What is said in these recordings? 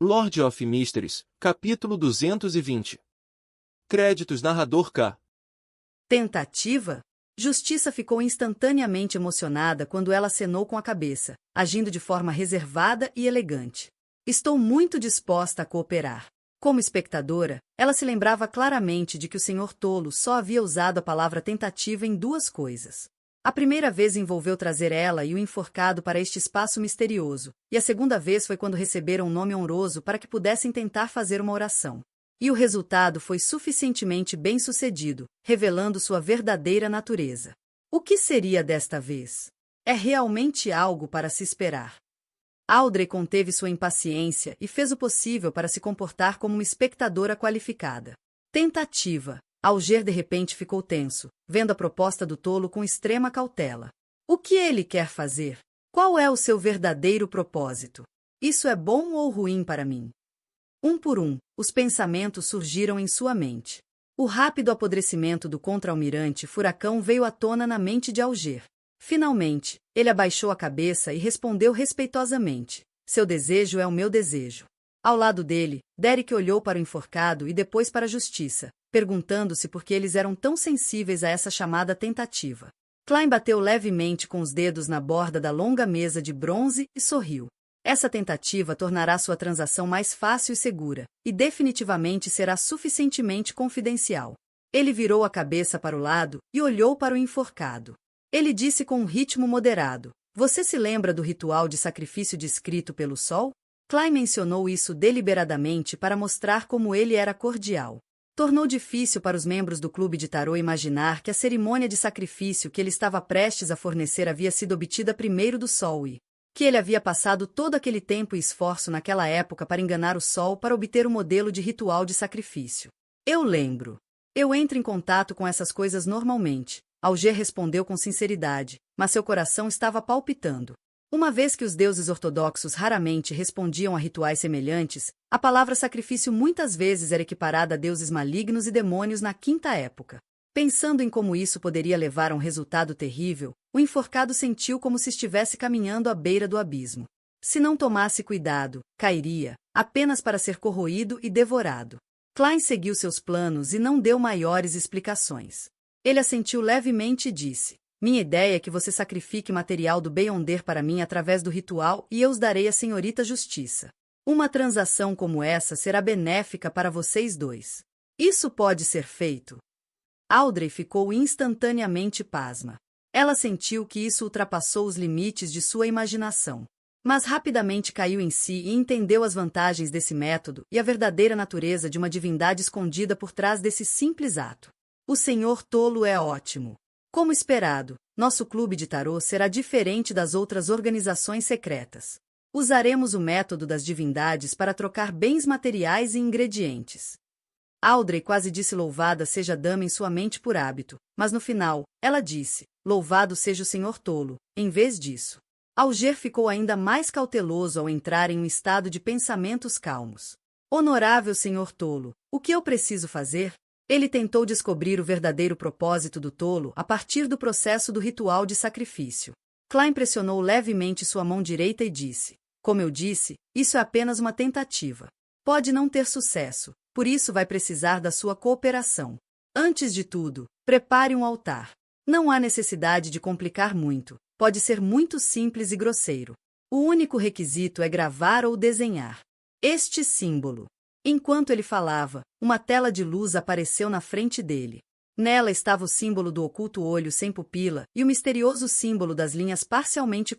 Lord of Mysteries, capítulo 220. Créditos narrador K. Tentativa? Justiça ficou instantaneamente emocionada quando ela acenou com a cabeça, agindo de forma reservada e elegante. Estou muito disposta a cooperar. Como espectadora, ela se lembrava claramente de que o Sr. Tolo só havia usado a palavra tentativa em duas coisas. A primeira vez envolveu trazer ela e o enforcado para este espaço misterioso, e a segunda vez foi quando receberam um nome honroso para que pudessem tentar fazer uma oração. E o resultado foi suficientemente bem-sucedido, revelando sua verdadeira natureza. O que seria desta vez? É realmente algo para se esperar. Audrey conteve sua impaciência e fez o possível para se comportar como uma espectadora qualificada. Tentativa. Alger de repente ficou tenso, vendo a proposta do tolo com extrema cautela. O que ele quer fazer? Qual é o seu verdadeiro propósito? Isso é bom ou ruim para mim? Um por um, os pensamentos surgiram em sua mente. O rápido apodrecimento do contra-almirante Furacão veio à tona na mente de Alger. Finalmente, ele abaixou a cabeça e respondeu respeitosamente: seu desejo é o meu desejo. Ao lado dele, Derek olhou para o enforcado e depois para a justiça, perguntando-se por que eles eram tão sensíveis a essa chamada tentativa. Klein bateu levemente com os dedos na borda da longa mesa de bronze e sorriu. Essa tentativa tornará sua transação mais fácil e segura, e definitivamente será suficientemente confidencial. Ele virou a cabeça para o lado e olhou para o enforcado. Ele disse com um ritmo moderado: você se lembra do ritual de sacrifício descrito pelo Sol? Klein mencionou isso deliberadamente para mostrar como ele era cordial. Tornou difícil para os membros do clube de tarô imaginar que a cerimônia de sacrifício que ele estava prestes a fornecer havia sido obtida primeiro do Sol e que ele havia passado todo aquele tempo e esforço naquela época para enganar o Sol para obter o modelo de ritual de sacrifício. Eu lembro. Eu entro em contato com essas coisas normalmente, Alger respondeu com sinceridade, mas seu coração estava palpitando. Uma vez que os deuses ortodoxos raramente respondiam a rituais semelhantes, a palavra sacrifício muitas vezes era equiparada a deuses malignos e demônios na quinta época. Pensando em como isso poderia levar a um resultado terrível, o enforcado sentiu como se estivesse caminhando à beira do abismo. Se não tomasse cuidado, cairia, apenas para ser corroído e devorado. Klein seguiu seus planos e não deu maiores explicações. Ele assentiu levemente e disse: minha ideia é que você sacrifique material do Beyonder para mim através do ritual e eu os darei à senhorita Justiça. Uma transação como essa será benéfica para vocês dois. Isso pode ser feito? Audrey ficou instantaneamente pasma. Ela sentiu que isso ultrapassou os limites de sua imaginação. Mas rapidamente caiu em si e entendeu as vantagens desse método e a verdadeira natureza de uma divindade escondida por trás desse simples ato. O Senhor Tolo é ótimo. Como esperado, nosso clube de tarô será diferente das outras organizações secretas. Usaremos o método das divindades para trocar bens materiais e ingredientes. Audrey quase disse louvada seja a dama em sua mente por hábito, mas no final, ela disse, louvado seja o Senhor Tolo, em vez disso. Alger ficou ainda mais cauteloso ao entrar em um estado de pensamentos calmos. Honorável Senhor Tolo, o que eu preciso fazer? Ele tentou descobrir o verdadeiro propósito do tolo a partir do processo do ritual de sacrifício. Klein pressionou levemente sua mão direita e disse: como eu disse, isso é apenas uma tentativa. Pode não ter sucesso, por isso vai precisar da sua cooperação. Antes de tudo, prepare um altar. Não há necessidade de complicar muito, pode ser muito simples e grosseiro. O único requisito é gravar ou desenhar este símbolo. Enquanto ele falava, uma tela de luz apareceu na frente dele. Nela estava o símbolo do oculto olho sem pupila e o misterioso símbolo das linhas parcialmente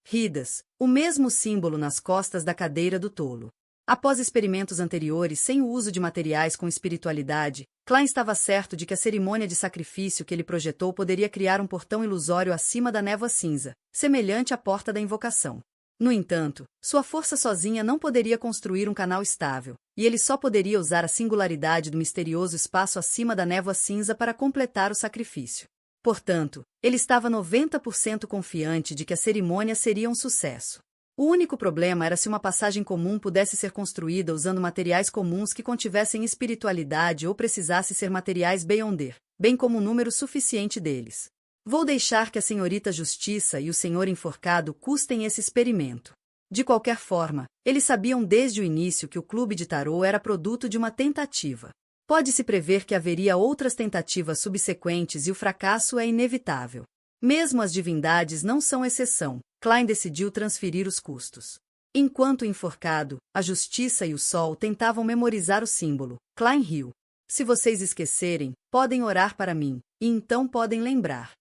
ridas, o mesmo símbolo nas costas da cadeira do tolo. Após experimentos anteriores sem o uso de materiais com espiritualidade, Klein estava certo de que a cerimônia de sacrifício que ele projetou poderia criar um portão ilusório acima da névoa cinza, semelhante à porta da invocação. No entanto, sua força sozinha não poderia construir um canal estável, e ele só poderia usar a singularidade do misterioso espaço acima da névoa cinza para completar o sacrifício. Portanto, ele estava 90% confiante de que a cerimônia seria um sucesso. O único problema era se uma passagem comum pudesse ser construída usando materiais comuns que contivessem espiritualidade ou precisasse ser materiais Beyonder, bem como um número suficiente deles. Vou deixar que a senhorita Justiça e o senhor enforcado custem esse experimento. De qualquer forma, eles sabiam desde o início que o clube de tarô era produto de uma tentativa. Pode-se prever que haveria outras tentativas subsequentes e o fracasso é inevitável. Mesmo as divindades não são exceção. Klein decidiu transferir os custos. Enquanto enforcado, a Justiça e o Sol tentavam memorizar o símbolo. Klein riu. Se vocês esquecerem, podem orar para mim, e então podem lembrar.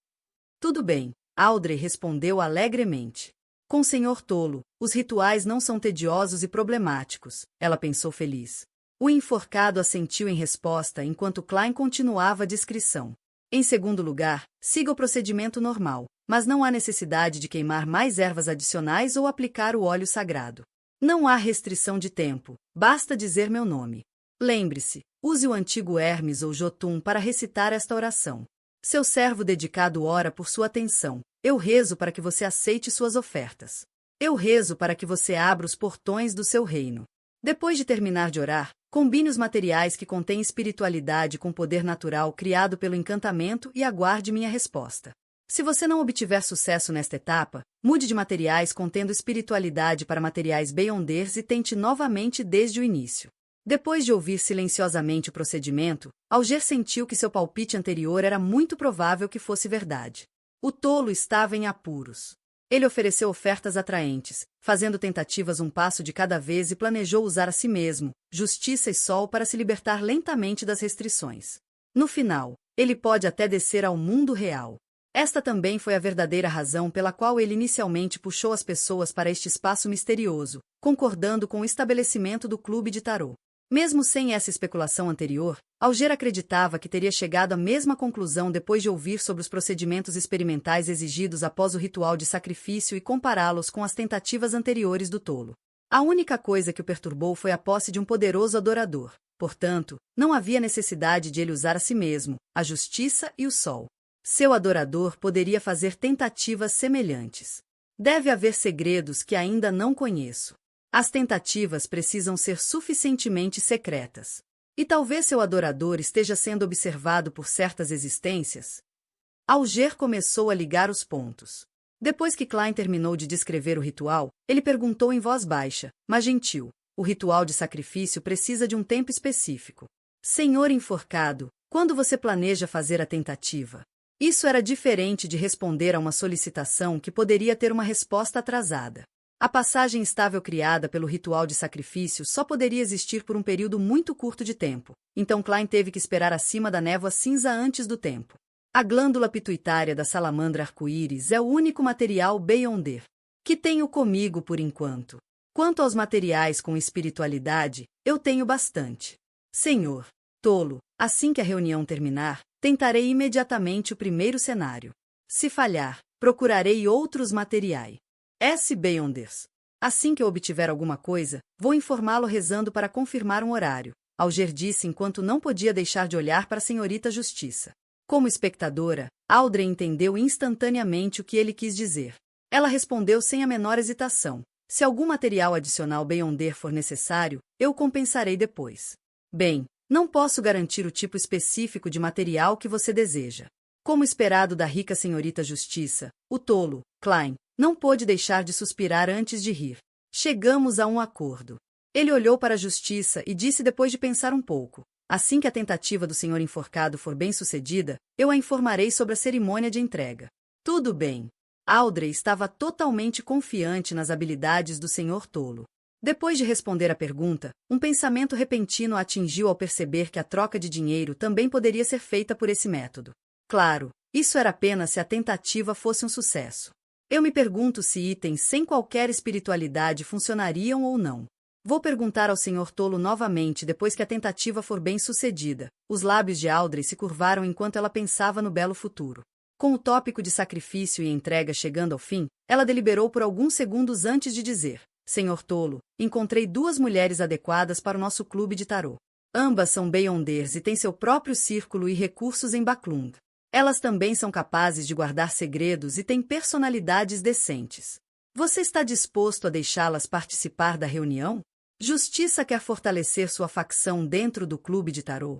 Tudo bem, Audrey respondeu alegremente. Com o Senhor Tolo, os rituais não são tediosos e problemáticos, ela pensou feliz. O enforcado assentiu em resposta enquanto Klein continuava a descrição. Em segundo lugar, siga o procedimento normal, mas não há necessidade de queimar mais ervas adicionais ou aplicar o óleo sagrado. Não há restrição de tempo, basta dizer meu nome. Lembre-se, use o antigo Hermes ou Jotun para recitar esta oração. Seu servo dedicado ora por sua atenção. Eu rezo para que você aceite suas ofertas. Eu rezo para que você abra os portões do seu reino. Depois de terminar de orar, combine os materiais que contêm espiritualidade com poder natural criado pelo encantamento e aguarde minha resposta. Se você não obtiver sucesso nesta etapa, mude de materiais contendo espiritualidade para materiais Beyonders e tente novamente desde o início. Depois de ouvir silenciosamente o procedimento, Alger sentiu que seu palpite anterior era muito provável que fosse verdade. O tolo estava em apuros. Ele ofereceu ofertas atraentes, fazendo tentativas um passo de cada vez e planejou usar a si mesmo, Justiça e Sol para se libertar lentamente das restrições. No final, ele pode até descer ao mundo real. Esta também foi a verdadeira razão pela qual ele inicialmente puxou as pessoas para este espaço misterioso, concordando com o estabelecimento do clube de tarô. Mesmo sem essa especulação anterior, Alger acreditava que teria chegado à mesma conclusão depois de ouvir sobre os procedimentos experimentais exigidos após o ritual de sacrifício e compará-los com as tentativas anteriores do tolo. A única coisa que o perturbou foi a posse de um poderoso adorador. Portanto, não havia necessidade de ele usar a si mesmo, a Justiça e o Sol. Seu adorador poderia fazer tentativas semelhantes. Deve haver segredos que ainda não conheço. As tentativas precisam ser suficientemente secretas. E talvez seu adorador esteja sendo observado por certas existências. Alger começou a ligar os pontos. Depois que Klein terminou de descrever o ritual, ele perguntou em voz baixa, mas gentil: o ritual de sacrifício precisa de um tempo específico. Senhor enforcado, quando você planeja fazer a tentativa? Isso era diferente de responder a uma solicitação que poderia ter uma resposta atrasada. A passagem estável criada pelo ritual de sacrifício só poderia existir por um período muito curto de tempo, então Klein teve que esperar acima da névoa cinza antes do tempo. A glândula pituitária da salamandra arco-íris é o único material Beyonder que tenho comigo por enquanto. Quanto aos materiais com espiritualidade, eu tenho bastante. Senhor Tolo, assim que a reunião terminar, tentarei imediatamente o primeiro cenário. Se falhar, procurarei outros materiais. S. Beyonders. Assim que eu obtiver alguma coisa, vou informá-lo rezando para confirmar um horário. Alger disse enquanto não podia deixar de olhar para a senhorita Justiça. Como espectadora, Audrey entendeu instantaneamente o que ele quis dizer. Ela respondeu sem a menor hesitação: se algum material adicional Beyonder for necessário, eu o compensarei depois. Bem, não posso garantir o tipo específico de material que você deseja. Como esperado da rica senhorita Justiça, o tolo, Klein, não pôde deixar de suspirar antes de rir. Chegamos a um acordo. Ele olhou para a Justiça e disse depois de pensar um pouco: assim que a tentativa do senhor enforcado for bem-sucedida, eu a informarei sobre a cerimônia de entrega. Tudo bem. Audrey estava totalmente confiante nas habilidades do senhor tolo. Depois de responder à pergunta, um pensamento repentino a atingiu ao perceber que a troca de dinheiro também poderia ser feita por esse método. Claro, isso era apenas se a tentativa fosse um sucesso. Eu me pergunto se itens sem qualquer espiritualidade funcionariam ou não. Vou perguntar ao Senhor Tolo novamente depois que a tentativa for bem-sucedida. Os lábios de Audrey se curvaram enquanto ela pensava no belo futuro. Com o tópico de sacrifício e entrega chegando ao fim, ela deliberou por alguns segundos antes de dizer: Senhor Tolo, encontrei 2 mulheres adequadas para o nosso clube de tarô. Ambas são Beyonders e têm seu próprio círculo e recursos em Baklung. Elas também são capazes de guardar segredos e têm personalidades decentes. Você está disposto a deixá-las participar da reunião? Justiça quer fortalecer sua facção dentro do clube de tarô?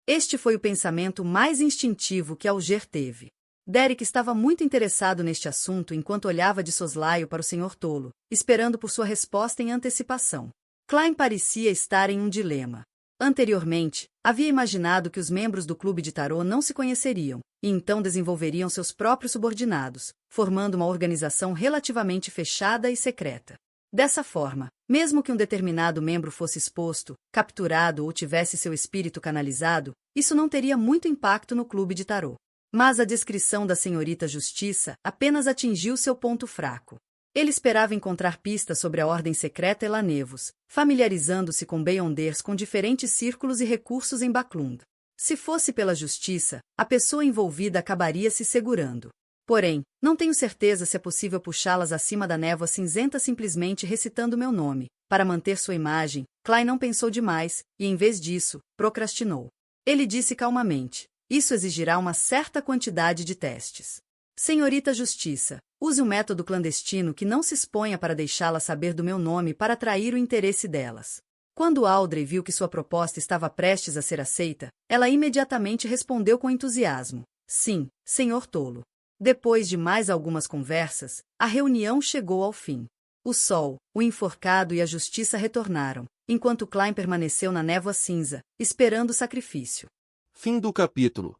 Este foi o pensamento mais instintivo que Alger teve. Derek estava muito interessado neste assunto enquanto olhava de soslaio para o Sr. Tolo, esperando por sua resposta em antecipação. Klein parecia estar em um dilema. Anteriormente, havia imaginado que os membros do clube de tarô não se conheceriam, e então desenvolveriam seus próprios subordinados, formando uma organização relativamente fechada e secreta. Dessa forma, mesmo que um determinado membro fosse exposto, capturado ou tivesse seu espírito canalizado, isso não teria muito impacto no clube de tarô. Mas a descrição da senhorita Justiça apenas atingiu seu ponto fraco. Ele esperava encontrar pistas sobre a ordem secreta Elanevos, familiarizando-se com Beyonders com diferentes círculos e recursos em Baclund. Se fosse pela justiça, a pessoa envolvida acabaria se segurando. Porém, não tenho certeza se é possível puxá-las acima da névoa cinzenta simplesmente recitando meu nome. Para manter sua imagem, Klein não pensou demais e, em vez disso, procrastinou. Ele disse calmamente: isso exigirá uma certa quantidade de testes. Senhorita Justiça, use um método clandestino que não se exponha para deixá-la saber do meu nome para atrair o interesse delas. Quando Audrey viu que sua proposta estava prestes a ser aceita, ela imediatamente respondeu com entusiasmo: sim, Sr. Tolo. Depois de mais algumas conversas, a reunião chegou ao fim. O sol, o enforcado e a justiça retornaram, enquanto Klein permaneceu na névoa cinza, esperando o sacrifício. Fim do capítulo.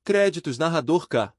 Créditos narrador K.